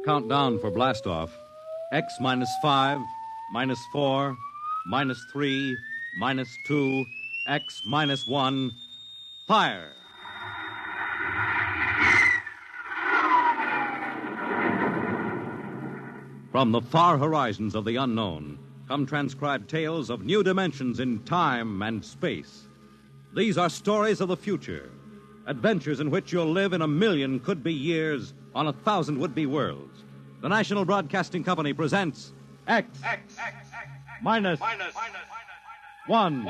Countdown for blastoff. X minus 5, minus 4, minus 3, minus 2, X minus 1. Fire! From the far horizons of the unknown come transcribed tales of new dimensions in time and space. These are stories of the future, adventures in which you'll live in 1,000,000 could-be years on 1,000 would-be worlds. The National Broadcasting Company presents X minus 1.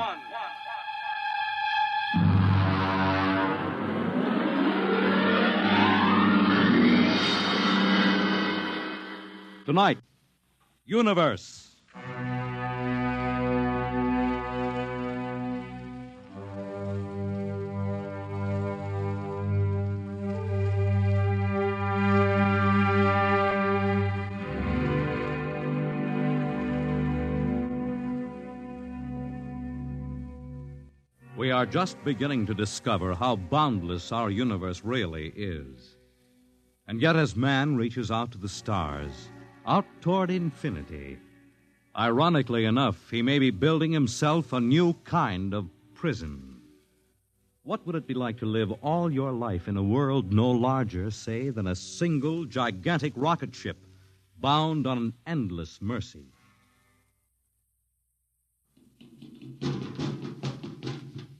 Tonight, Universe. We are just beginning to discover how boundless our universe really is. And yet, as man reaches out to the stars, out toward infinity, ironically enough, he may be building himself a new kind of prison. What would it be like to live all your life in a world no larger, say, than a single gigantic rocket ship bound on an endless mercy?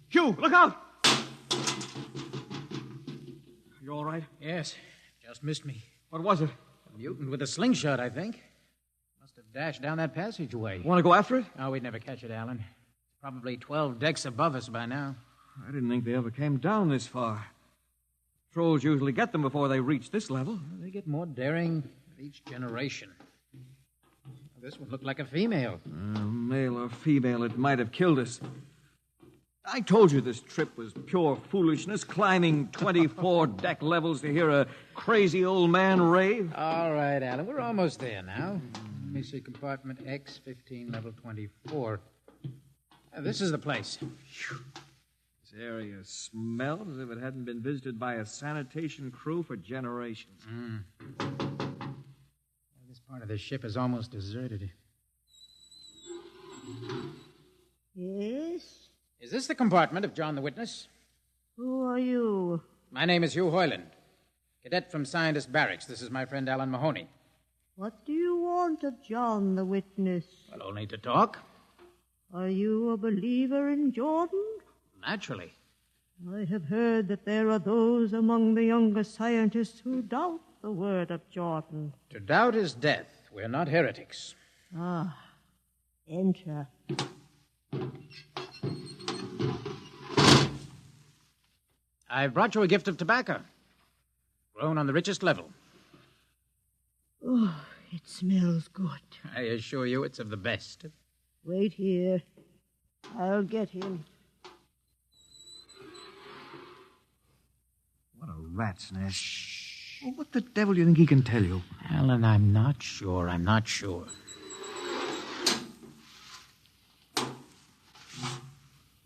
Hugh, look out! You all right? Yes, just missed me. What was it? A mutant with a slingshot, I think. Must have dashed down that passageway. Want to go after it? Oh, we'd never catch it, Alan. It's probably 12 decks above us by now. I didn't think they ever came down this far. Trolls usually get them before they reach this level. Well, they get more daring with each generation. This one looked like a female. Male or female, it might have killed us. I told you this trip was pure foolishness, climbing 24 deck levels to hear a crazy old man rave. All right, Alan, we're almost there now. Let me see, compartment X, 15, level 24. This is the place. This area smelled as if it hadn't been visited by a sanitation crew for generations. This part of the ship is almost deserted. Yes? Is this the compartment of John the Witness? Who are you? My name is Hugh Hoyland, cadet from Scientist Barracks. This is my friend Alan Mahoney. What do you want of John the Witness? Well, only to talk. Are you a believer in Jordan? Naturally. I have heard that there are those among the younger scientists who doubt the word of Jordan. To doubt is death. We're not heretics. Ah, enter. I've brought you a gift of tobacco, grown on the richest level. Oh, it smells good. I assure you it's of the best. Wait here. I'll get him. What a rat's nest. Shh. Well, what the devil do you think he can tell you? Alan, I'm not sure.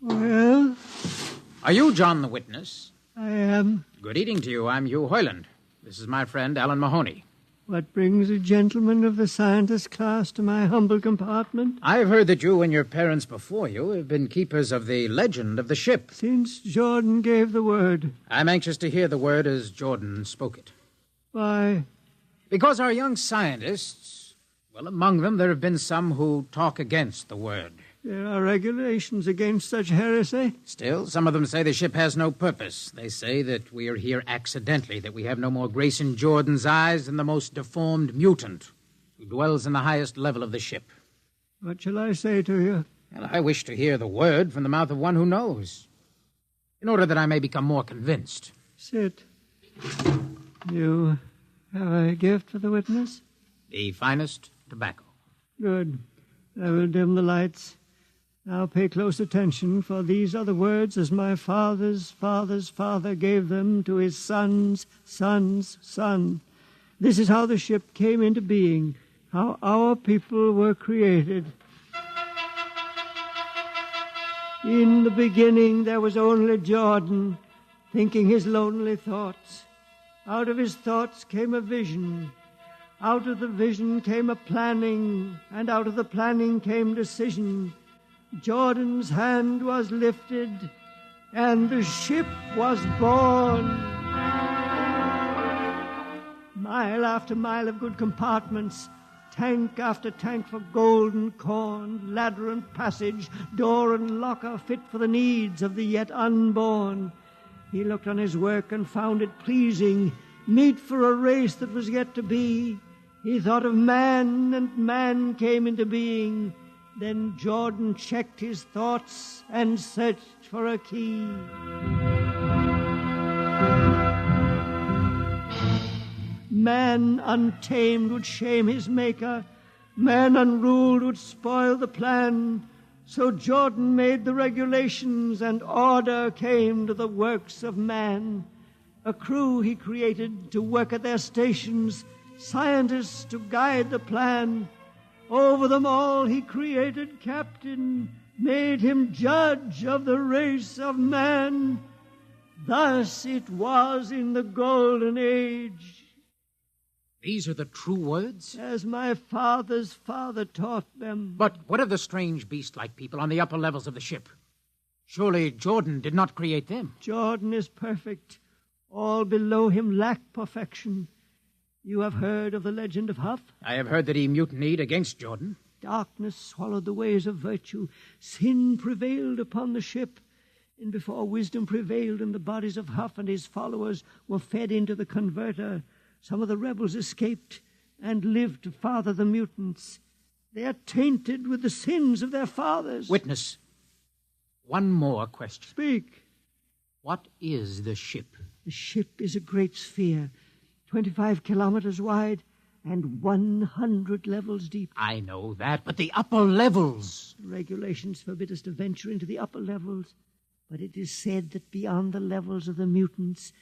Well? Are you John the Witness? I am. Good evening to you. I'm Hugh Hoyland. This is my friend, Alan Mahoney. What brings a gentleman of the scientist class to my humble compartment? I've heard that you and your parents before you have been keepers of the legend of the ship. Since Jordan gave the word. I'm anxious to hear the word as Jordan spoke it. Why? Because our young scientists, well, among them there have been some who talk against the word. There are regulations against such heresy. Still, some of them say the ship has no purpose. They say that we are here accidentally, that we have no more grace in Jordan's eyes than the most deformed mutant who dwells in the highest level of the ship. What shall I say to you? Well, I wish to hear the word from the mouth of one who knows, in order that I may become more convinced. Sit. You have a gift for the witness? The finest tobacco. Good. I will dim the lights. Now pay close attention, for these are the words as my father's father's father gave them to his son's son's son. This is how the ship came into being, how our people were created. In the beginning there was only Jordan, thinking his lonely thoughts. Out of his thoughts came a vision. Out of the vision came a planning, and out of the planning came decision. Jordan's hand was lifted, and the ship was born. Mile after mile of good compartments, tank after tank for gold and corn, ladder and passage, door and locker fit for the needs of the yet unborn. He looked on his work and found it pleasing, meet for a race that was yet to be. He thought of man, and man came into being. Then Jordan checked his thoughts and searched for a key. Man untamed would shame his maker. Man unruled would spoil the plan. So Jordan made the regulations, and order came to the works of man. A crew he created to work at their stations, scientists to guide the plan. Over them all he created captain, made him judge of the race of man. Thus it was in the golden age. These are the true words? As my father's father taught them. But what of the strange beast-like people on the upper levels of the ship? Surely Jordan did not create them. Jordan is perfect. All below him lack perfection. You have heard of the legend of Huff? I have heard that he mutinied against Jordan. Darkness swallowed the ways of virtue. Sin prevailed upon the ship. And before wisdom prevailed and the bodies of Huff and his followers were fed into the converter, some of the rebels escaped and lived to father the mutants. They are tainted with the sins of their fathers. Witness, one more question. Speak. What is the ship? The ship is a great sphere, 25 kilometers wide and 100 levels deep. I know that, but the upper levels. The regulations forbid us to venture into the upper levels, but it is said that beyond the levels of the mutants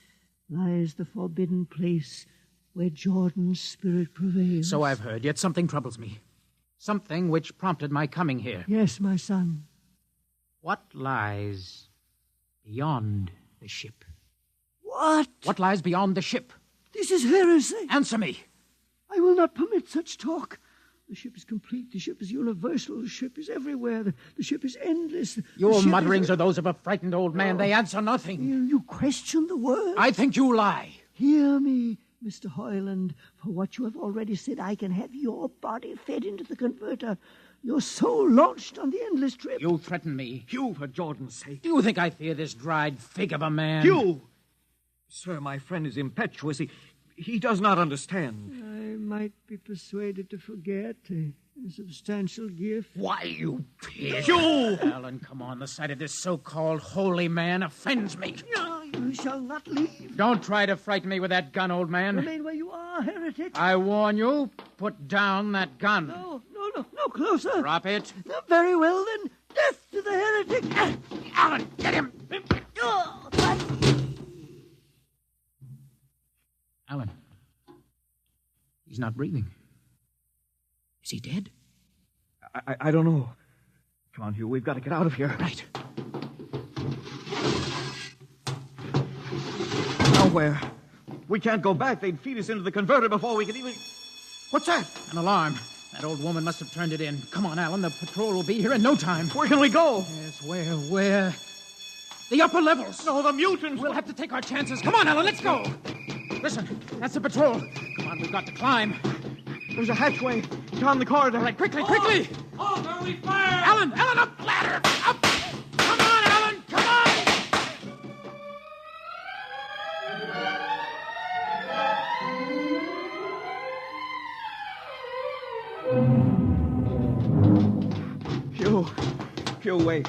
lies the forbidden place where Jordan's spirit prevails. So I've heard, yet something troubles me. Something which prompted my coming here. Yes, my son. What lies beyond the ship? What? What lies beyond the ship? This is heresy. Answer me. I will not permit such talk. The ship is complete. The ship is universal. The ship is everywhere. The ship is endless. Your mutterings are those of a frightened old man. They answer nothing. You question the word. I think you lie. Hear me, Mr. Hoyland. For what you have already said, I can have your body fed into the converter, your soul launched on the endless trip. You threaten me. Hugh, for Jordan's sake. Do you think I fear this dried fig of a man? Hugh! Sir, my friend is impetuous. He does not understand. I might be persuaded to forget a substantial gift. Why, you pig. Hugh! Alan, come on. The sight of this so-called holy man offends me. You shall not leave. Don't try to frighten me with that gun, old man. Remain where you are, heretic. I warn you, put down that gun. No, closer. Drop it. No, very well, then. Death to the heretic. Alan, get him. Alan, he's not breathing. Is he dead? I don't know. Come on, Hugh, we've got to get out of here. Right. Nowhere. We can't go back. They'd feed us into the converter before we could even... What's that? An alarm. That old woman must have turned it in. Come on, Alan. The patrol will be here in no time. Where can we go? Yes, where? The upper levels. No, the mutants. We'll have to take our chances. Come on, Alan, let's go. Listen, that's the patrol. Come on, we've got to climb. There's a hatchway down the corridor. All right, quickly! Oh, there we fire! Alan, up the ladder! Up! Come on, Alan, come on! Hugh, wait.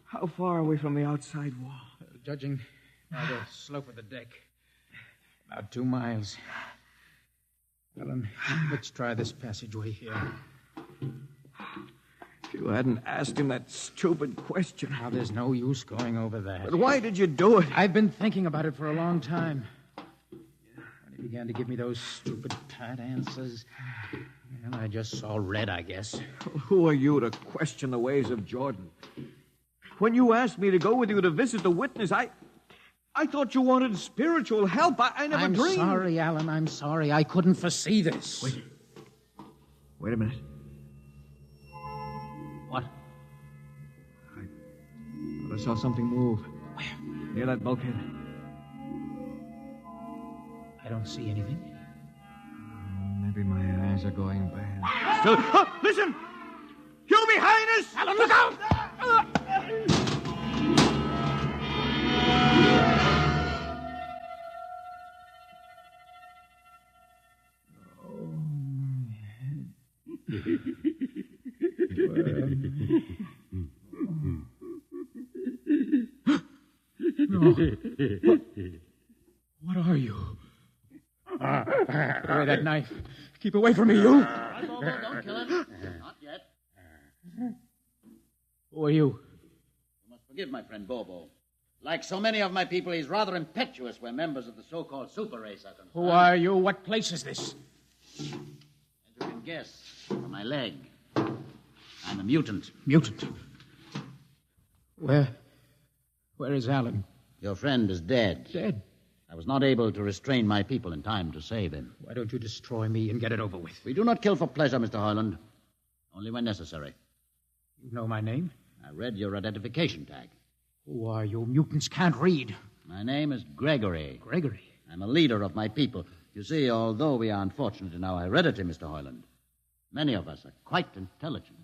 How far are we from the outside wall? Judging by the slope of the deck, about 2 miles. Alan, let's try this passageway here. If you hadn't asked him that stupid question. Now, there's no use going over that. But why did you do it? I've been thinking about it for a long time. When he began to give me those stupid, tight answers, well, I just saw red, I guess. Who are you to question the ways of Jordan? When you asked me to go with you to visit the witness, I I thought you wanted spiritual help. I never dreamed. I'm sorry, Alan. I'm sorry. I couldn't foresee this. Wait a minute. What? I saw something move. Where? Near that bulkhead. I don't see anything. Maybe my eyes are going bad. Still, listen! You behind us! Alan, look out! What are you? Put away that knife. Keep away from me, you. Don't kill him. Not yet. Who are you? You must forgive my friend Bobo. Like so many of my people, he's rather impetuous where members of the so-called super race are concerned. Who are you? What place is this? As you can guess from my leg, I'm a mutant. Mutant. Where is Alan? Your friend is dead. Dead. I was not able to restrain my people in time to save him. Why don't you destroy me and get it over with? We do not kill for pleasure, Mr. Hoyland. Only when necessary. You know my name? I read your identification tag. Who are you? Mutants can't read. My name is Gregory. Gregory? I'm a leader of my people. You see, although we are unfortunate in our heredity, Mr. Hoyland, many of us are quite intelligent.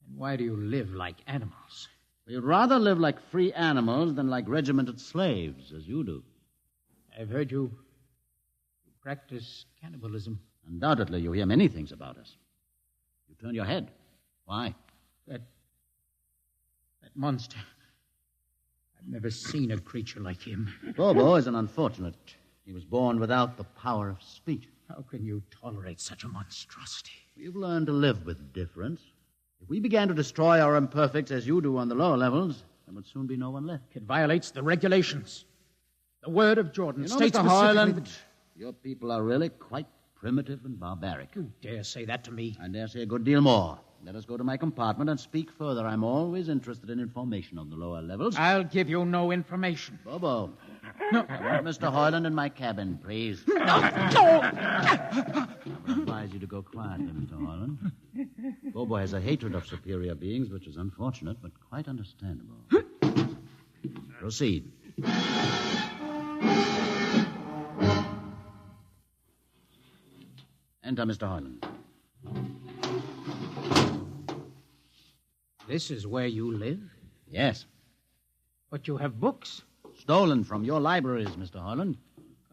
And why do you live like animals? We'd rather live like free animals than like regimented slaves, as you do. I've heard you practice cannibalism. Undoubtedly, you hear many things about us. You turn your head. Why? That monster. I've never seen a creature like him. Bobo is an unfortunate. He was born without the power of speech. How can you tolerate such a monstrosity? We've learned to live with difference. If we began to destroy our imperfects as you do on the lower levels, there would soon be no one left. It violates the regulations. The word of Jordan You know, states Mr. specifically Hoyland, that... your people are really quite primitive and barbaric. You dare say that to me? I dare say a good deal more. Let us go to my compartment and speak further. I'm always interested in information on the lower levels. I'll give you no information. Bobo. No. I want Mr. Hoyland in my cabin, please. No. I would advise you to go quietly, Mr. Hoyland. Bobo has a hatred of superior beings, which is unfortunate, but quite understandable. Proceed. Enter, Mr. Hoyland. This is where you live? Yes. But you have books. Stolen from your libraries, Mr. Hoyland.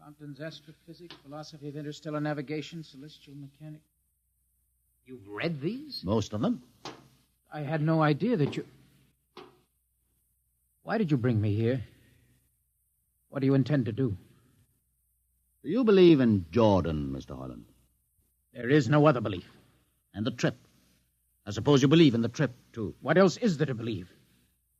Compton's Astrophysics, Philosophy of Interstellar Navigation, Celestial Mechanics. You've read these? Most of them. I had no idea that you... Why did you bring me here? What do you intend to do? Do you believe in Jordan, Mr. Hoyland? There is no other belief. And the trip? I suppose you believe in the trip, too. What else is there to believe?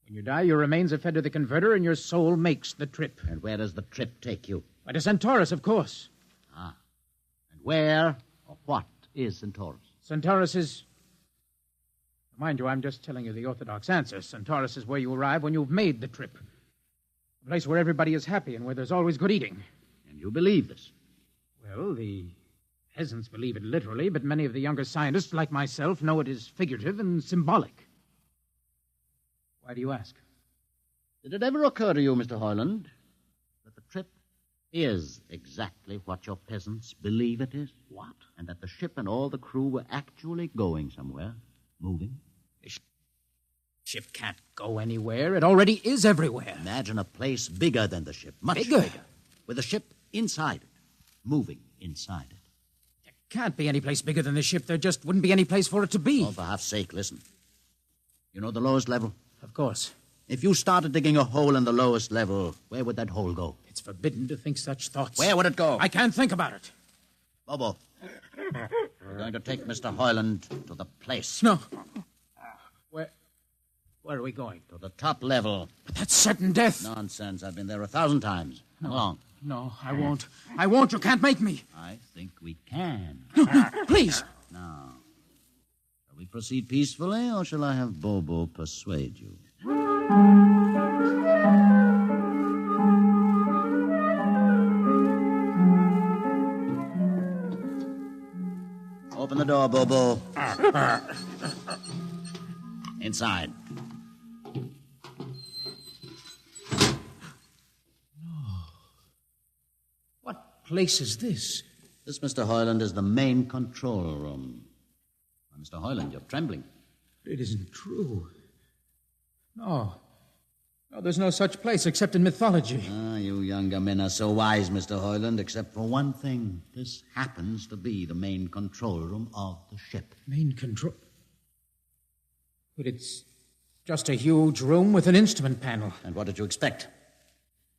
When you die, your remains are fed to the converter, and your soul makes the trip. And where does the trip take you? Why, to Centaurus, of course. Ah. And where or what is Centaurus? Centaurus is... Mind you, I'm just telling you the orthodox answer. Centaurus is where you arrive when you've made the trip. A place where everybody is happy and where there's always good eating. And you believe this? Well, the peasants believe it literally, but many of the younger scientists, like myself, know it is figurative and symbolic. Why do you ask? Did it ever occur to you, Mr. Hoyland, that the trip is exactly what your peasants believe it is? What? And that the ship and all the crew were actually going somewhere, moving? The ship can't go anywhere. It already is everywhere. Imagine a place bigger than the ship, much Bigger? with the ship inside it, moving inside it. There can't be any place bigger than the ship. There just wouldn't be any place for it to be. Oh, for half's sake, listen. You know the lowest level? Of course. If you started digging a hole in the lowest level, where would that hole go? It's forbidden to think such thoughts. Where would it go? I can't think about it. Bobo, we're going to take Mr. Hoyland to the place. No. Where are we going? To the top level. But that's certain death. Nonsense. I've been there 1,000 times. How long? No, I won't. I won't. You can't make me. I think we can. No, please. Now, shall we proceed peacefully, or shall I have Bobo persuade you? Open the door, Bobo. Inside. What place is this? This, Mr. Hoyland, is the main control room. Why, Mr. Hoyland, you're trembling. It isn't true. No, there's no such place except in mythology. Ah, you younger men are so wise, Mr. Hoyland, except for one thing. This happens to be the main control room of the ship. Main control? But it's just a huge room with an instrument panel. And what did you expect?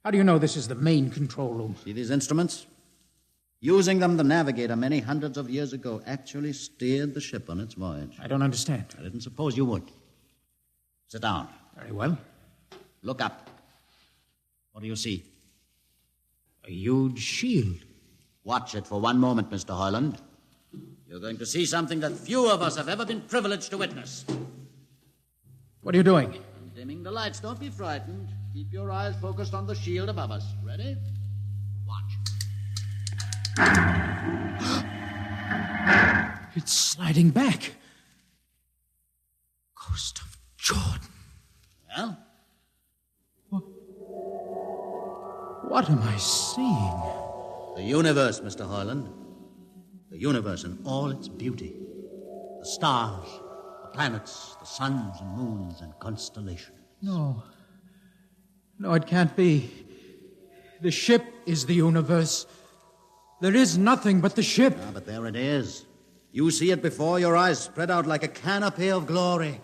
How do you know this is the main control room? See these instruments? Using them, the navigator many hundreds of years ago actually steered the ship on its voyage. I don't understand. I didn't suppose you would. Sit down. Very well. Look up. What do you see? A huge shield. Watch it for one moment, Mr. Hoyland. You're going to see something that few of us have ever been privileged to witness. What are you doing? I'm dimming the lights. Don't be frightened. Keep your eyes focused on the shield above us. Ready? Watch. It's sliding back. Ghost of Jordan. Well? What am I seeing? The universe, Mr. Hoyland. The universe in all its beauty. The stars, the planets, the suns and moons and constellations. No, it can't be. The ship is the universe. There is nothing but the ship. Ah, but there it is. You see it before your eyes, spread out like a canopy of glory.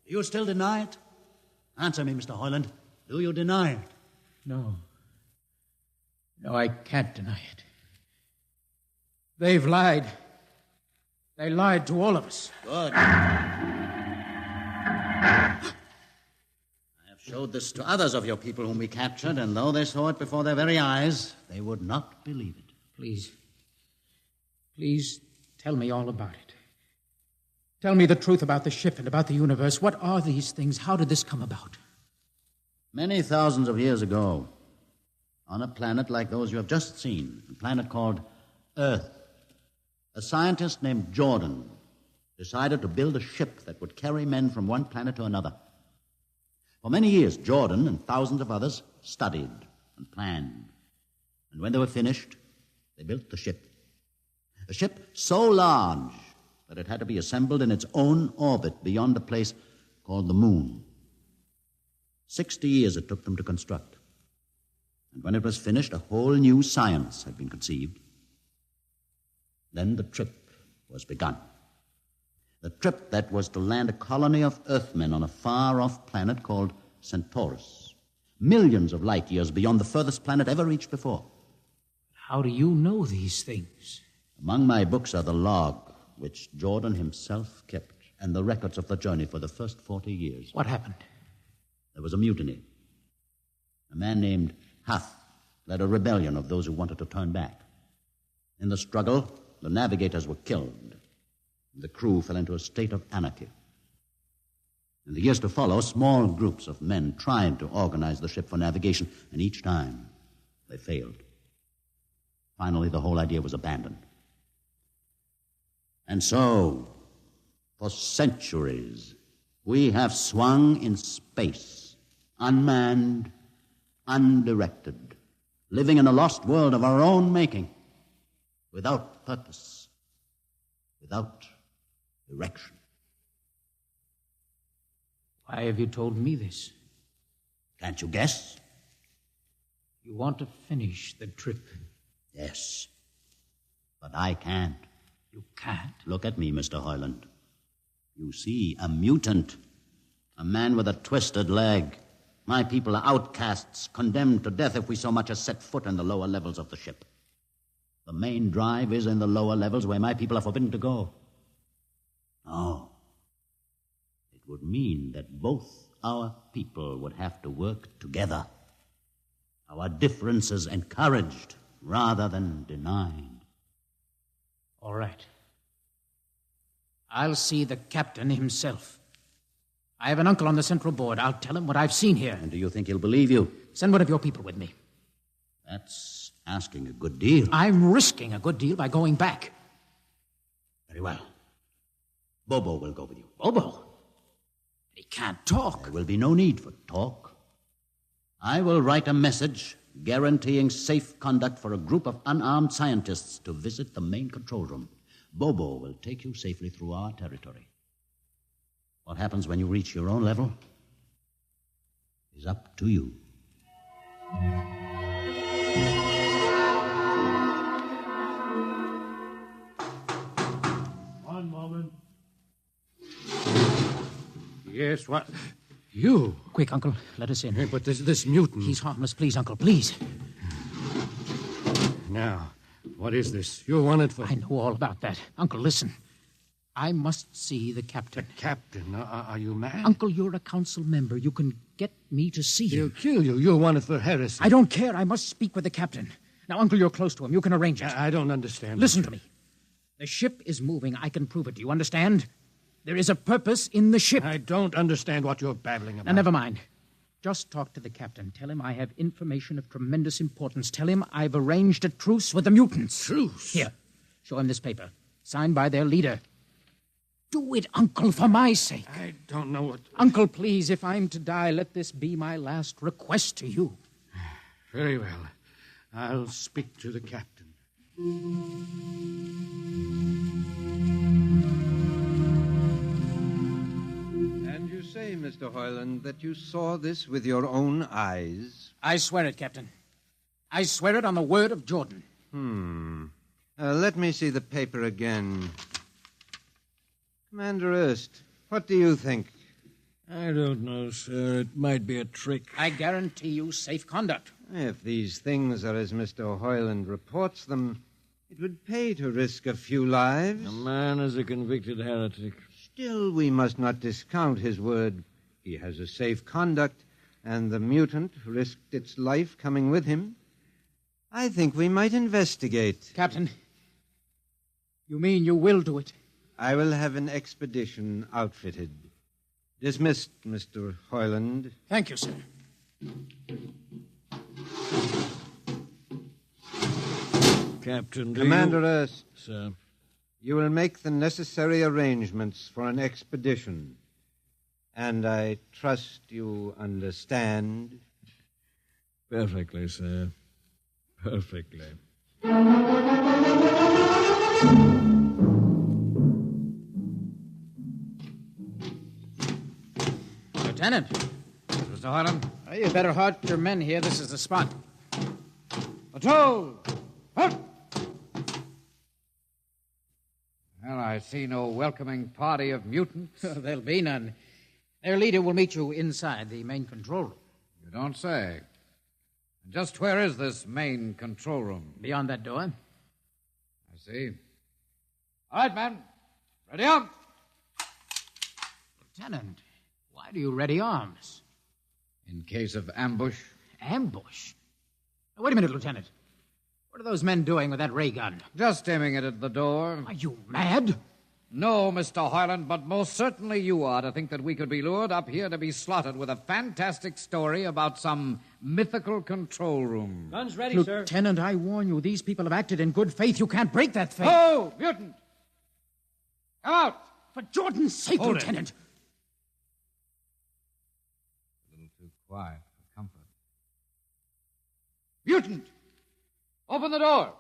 Do you still deny it? Answer me, Mr. Hoyland. Do you deny it? No, I can't deny it. They've lied. They lied to all of us. Good. I have showed this to others of your people whom we captured, and though they saw it before their very eyes, they would not believe it. Please tell me all about it. Tell me the truth about the ship and about the universe. What are these things? How did this come about? Many thousands of years ago, on a planet like those you have just seen, a planet called Earth, a scientist named Jordan decided to build a ship that would carry men from one planet to another. For many years, Jordan and thousands of others studied and planned. And when they were finished, they built the ship. A ship so large that it had to be assembled in its own orbit beyond a place called the moon. 60 years it took them to construct. And when it was finished, a whole new science had been conceived. Then the trip was begun. The trip that was to land a colony of Earthmen on a far-off planet called Centaurus, millions of light years beyond the furthest planet ever reached before. How do you know these things? Among my books are the log, which Jordan himself kept, and the records of the journey for the first 40 years. What happened? There was a mutiny. A man named Huth led a rebellion of those who wanted to turn back. In the struggle, the navigators were killed. The crew fell into a state of anarchy. In the years to follow, small groups of men tried to organize the ship for navigation, and each time they failed. Finally, the whole idea was abandoned. And so, for centuries, we have swung in space, unmanned, undirected, living in a lost world of our own making, without purpose, without direction. Why have you told me this? Can't you guess? You want to finish the trip. Yes, but I can't. You can't? Look at me, Mr. Hoyland. You see, a mutant, a man with a twisted leg. My people are outcasts, condemned to death if we so much as set foot in the lower levels of the ship. The main drive is in the lower levels where my people are forbidden to go. No. It would mean that both our people would have to work together. Our differences encouraged rather than denied. All right. I'll see the captain himself. I have an uncle on the Central Board. I'll tell him what I've seen here. And do you think he'll believe you? Send one of your people with me. That's asking a good deal. I'm risking a good deal by going back. Very well. Bobo will go with you. Bobo? He can't talk. There will be no need for talk. I will write a message guaranteeing safe conduct for a group of unarmed scientists to visit the main control room. Bobo will take you safely through our territory. What happens when you reach your own level is up to you. One moment. Yes, what? You? Quick, Uncle, let us in. Hey, but this mutant... He's harmless. Please, Uncle, please. Now, what is this? You're wanted for... I know all about that. Uncle, listen. I must see the captain. The captain? Are you mad? Uncle, you're a council member. You can get me to see him. He'll kill you. You're wanted for heresy. I don't care. I must speak with the captain. Now, Uncle, you're close to him. You can arrange it. I don't understand. Listen to me. The ship is moving. I can prove it. Do you understand? There is a purpose in the ship. I don't understand what you're babbling about. Now, never mind. Just talk to the captain. Tell him I have information of tremendous importance. Tell him I've arranged a truce with the mutants. Truce? Here. Show him this paper. Signed by their leader. Do it, Uncle, for my sake. I don't know what... Uncle, please, if I'm to die, let this be my last request to you. Very well. I'll speak to the captain. And you say, Mr. Hoyland, that you saw this with your own eyes? I swear it, Captain. I swear it on the word of Jordan. Let me see the paper again. Commander Erst, what do you think? I don't know, sir. It might be a trick. I guarantee you safe conduct. If these things are as Mr. Hoyland reports them, it would pay to risk a few lives. The man is a convicted heretic. Still, we must not discount his word. He has a safe conduct, and the mutant risked its life coming with him. I think we might investigate. Captain, you mean you will do it? I will have an expedition outfitted. Dismissed, Mr. Hoyland. Thank you, sir. Captain, Commander Erst, Sir. you will make the necessary arrangements for an expedition. And I trust you understand. Perfectly, sir. Perfectly. Lieutenant. Mr. Hoyland? You better halt your men here. This is the spot. Patrol! Halt! Well, I see no welcoming party of mutants. There'll be none. Their leader will meet you inside the main control room. You don't say. Just where is this main control room? Beyond that door. I see. All right, men. Ready up. Lieutenant, why do you ready arms? In case of ambush. Ambush? Now, wait a minute, Lieutenant. What are those men doing with that ray gun? Just aiming it at the door. Are you mad? No, Mr. Hoyland, but most certainly you are to think that we could be lured up here to be slaughtered with a fantastic story about some mythical control room. Guns ready, sir. Lieutenant, I warn you, these people have acted in good faith. You can't break that faith. Oh, mutant! Come out! For Jordan's sake, Hold it. Lieutenant. A little too quiet for comfort. Mutant! Open the door!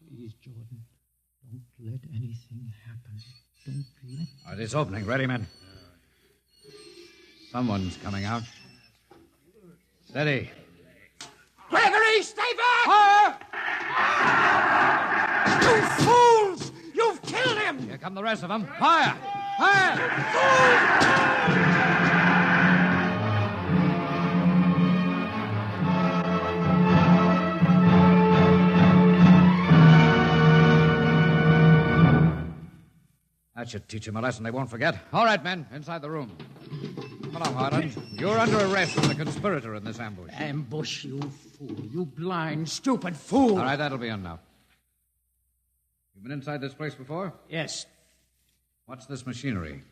Please, Jordan, don't let anything happen. Don't let... All right, it's opening. Ready, men? Someone's coming out. Steady. Gregory, stay back! You fools! You've killed him! Here come the rest of them. Fire! Fire! That should teach them a lesson they won't forget. All right, men, inside the room. Come along, Harlan. You're under arrest as a conspirator in this ambush. Ambush, you fool. You blind, stupid fool. All right, that'll be enough. You've been inside this place before? Yes. What's this machinery?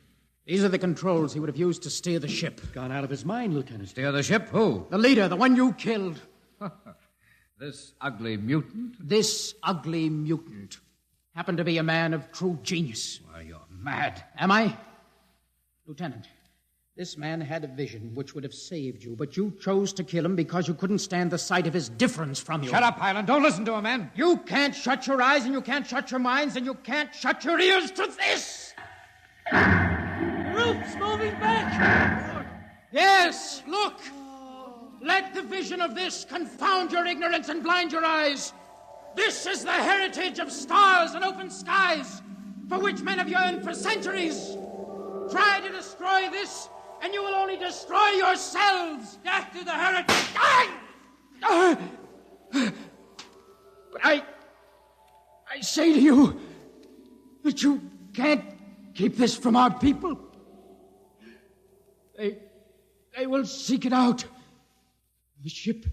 These are the controls he would have used to steer the ship. Gone out of his mind, Lieutenant. Steer the ship? Who? The leader, the one you killed. This ugly mutant? This ugly mutant. happened to be a man of true genius. Why, you're mad. Am I? Lieutenant, this man had a vision which would have saved you, but you chose to kill him because you couldn't stand the sight of his difference from you. Shut up, Highland. Don't listen to him, man. You can't shut your eyes, and you can't shut your minds, and you can't shut your ears to this! The roof's moving back! Yes, look! Let the vision of this confound your ignorance and blind your eyes. This is the heritage of stars and open skies, for which men have yearned for centuries. Try to destroy this, and you will only destroy yourselves. Death to the heritage! But I say to you that you can't keep this from our people. They will seek it out. The ship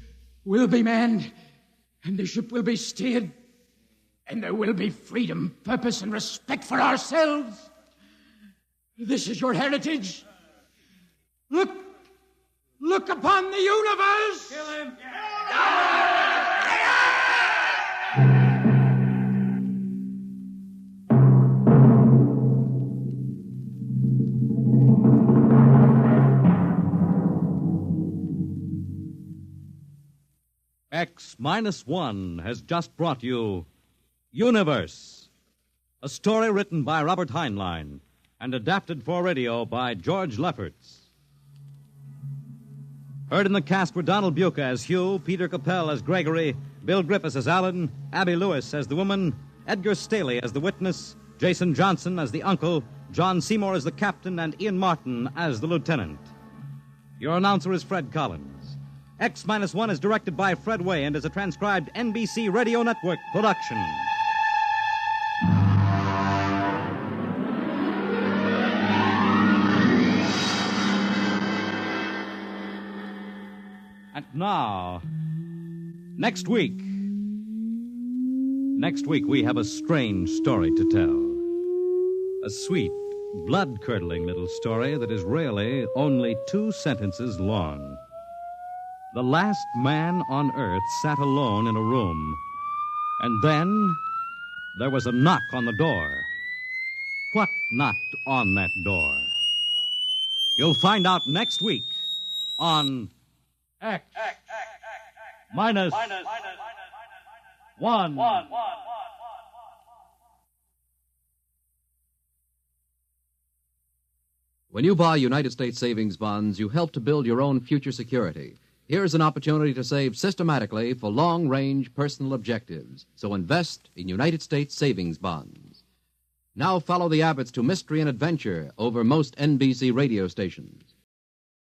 will be manned, and the ship will be steered, and there will be freedom, purpose, and respect for ourselves. This is your heritage. Look upon the universe. Kill him! X-1 has just brought you Universe, a story written by Robert Heinlein and adapted for radio by George Lefferts. Heard in the cast were Donald Buca as Hugh, Peter Capell as Gregory, Bill Griffiths as Alan, Abby Lewis as the woman, Edgar Staley as the witness, Jason Johnson as the uncle, John Seymour as the captain, and Ian Martin as the lieutenant. Your announcer is Fred Collins. X-1 is directed by Fred Way and is a transcribed NBC Radio Network production. And now, next week we have a strange story to tell. A sweet, blood-curdling little story that is really only 2 sentences long. The last man on Earth sat alone in a room, and then there was a knock on the door. What knocked on that door? You'll find out next week on X minus 1. When you buy United States savings bonds, you help to build your own future security. Here's an opportunity to save systematically for long-range personal objectives. So invest in United States savings bonds. Now follow the Abbotts to mystery and adventure over most NBC radio stations.